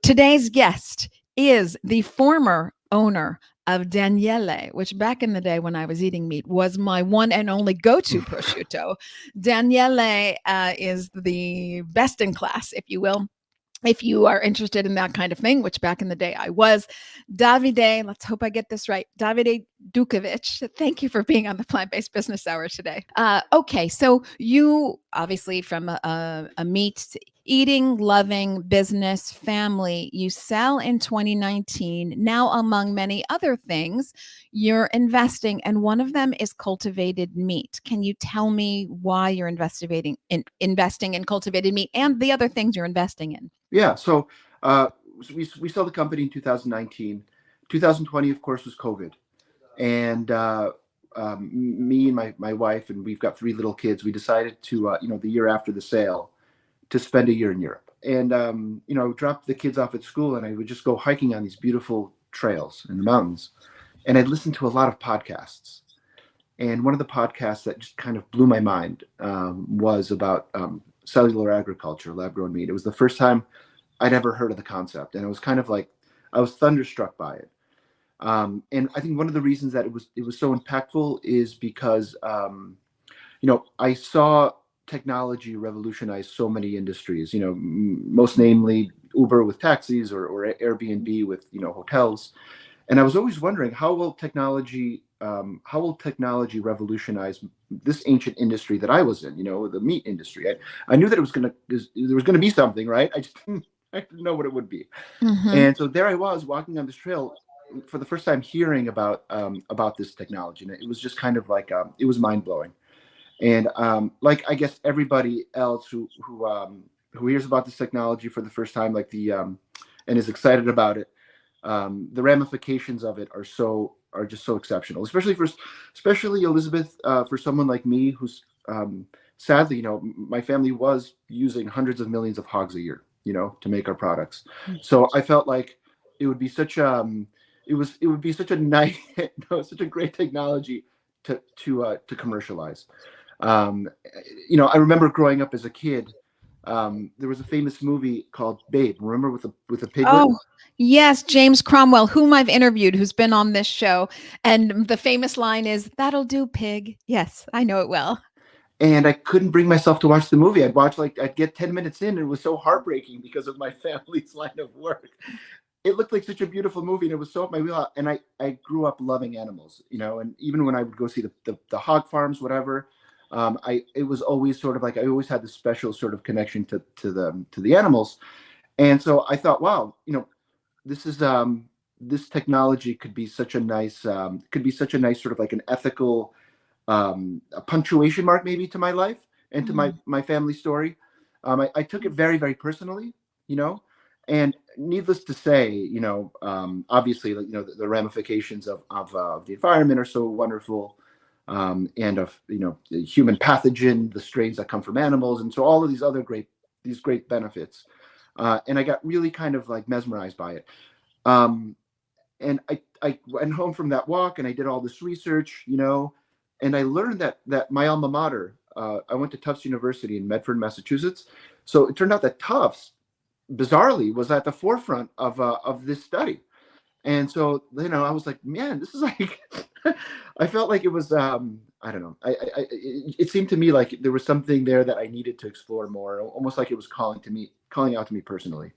Today's guest is the former owner of Daniele, which back in the day when I was eating meat was my one and only go-to prosciutto. Daniele is the best in class, if you will. If you are interested in that kind of thing, which back in the day I was. Davide, let's hope I get this right. Davide Dukcevich, thank you for being on the Plant-Based Business Hour today. Okay, so you obviously from a meat eating, loving business family, you sell in 2019. Now, among many other things, you're investing, and one of them is cultivated meat. Can you tell me why you're investing in cultivated meat and the other things you're investing in? Yeah, so we sold the company in 2019. 2020, of course, was COVID, and me and my wife, and we've got 3 little kids. We decided to, the year after the sale, to spend a year in Europe, and drop the kids off at school, and I would just go hiking on these beautiful trails in the mountains, and I'd listen to a lot of podcasts. And one of the podcasts that just kind of blew my mind was about cellular agriculture, lab-grown meat. It was the first time I'd ever heard of the concept, and it was kind of like I was thunderstruck by it. And I think one of the reasons that it was so impactful is because I saw technology revolutionize so many industries. Most namely Uber with taxis, or Airbnb with hotels. And I was always wondering, how will technology revolutionize this ancient industry that I was in, the meat industry? I knew that there was gonna be something, right? I didn't know what it would be. Mm-hmm. And so there I was walking on this trail for the first time, hearing about this technology, and it was just kind of like it was mind blowing. And like I guess everybody else who hears about this technology for the first time, and is excited about it, the ramifications of it are just so exceptional, especially Elysabeth, for someone like me who's sadly, my family was using hundreds of millions of hogs a year, to make our products. So I felt like it would be such a nice, such a great technology to commercialize. I remember growing up as a kid. There was a famous movie called Babe. Remember, with a piglet? Oh, yes, James Cromwell, whom I've interviewed, who's been on this show, and the famous line is, "That'll do, pig." Yes, I know it well. And I couldn't bring myself to watch the movie. I'd get 10 minutes in, and it was so heartbreaking because of my family's line of work. It looked like such a beautiful movie, and it was so up my wheelhouse. And I grew up loving animals, and even when I would go see the hog farms, whatever, it was always sort of like I always had this special sort of connection to the animals. And so I thought, wow, this technology could be such a nice sort of like an ethical a punctuation mark maybe to my life and to my family story. I took it very, very personally, and needless to say, obviously, the ramifications of the environment are so wonderful, and of the human pathogen, the strains that come from animals, and so all of these other great benefits. And I got really kind of like mesmerized by it. And I went home from that walk, and I did all this research, and I learned that my alma mater, I went to Tufts University in Medford, Massachusetts. So it turned out that Tufts, bizarrely, was at the forefront of this study. And so, I was like, man, this is like, I felt like it was, I don't know. It seemed to me like there was something there that I needed to explore more, almost like it was calling out to me personally.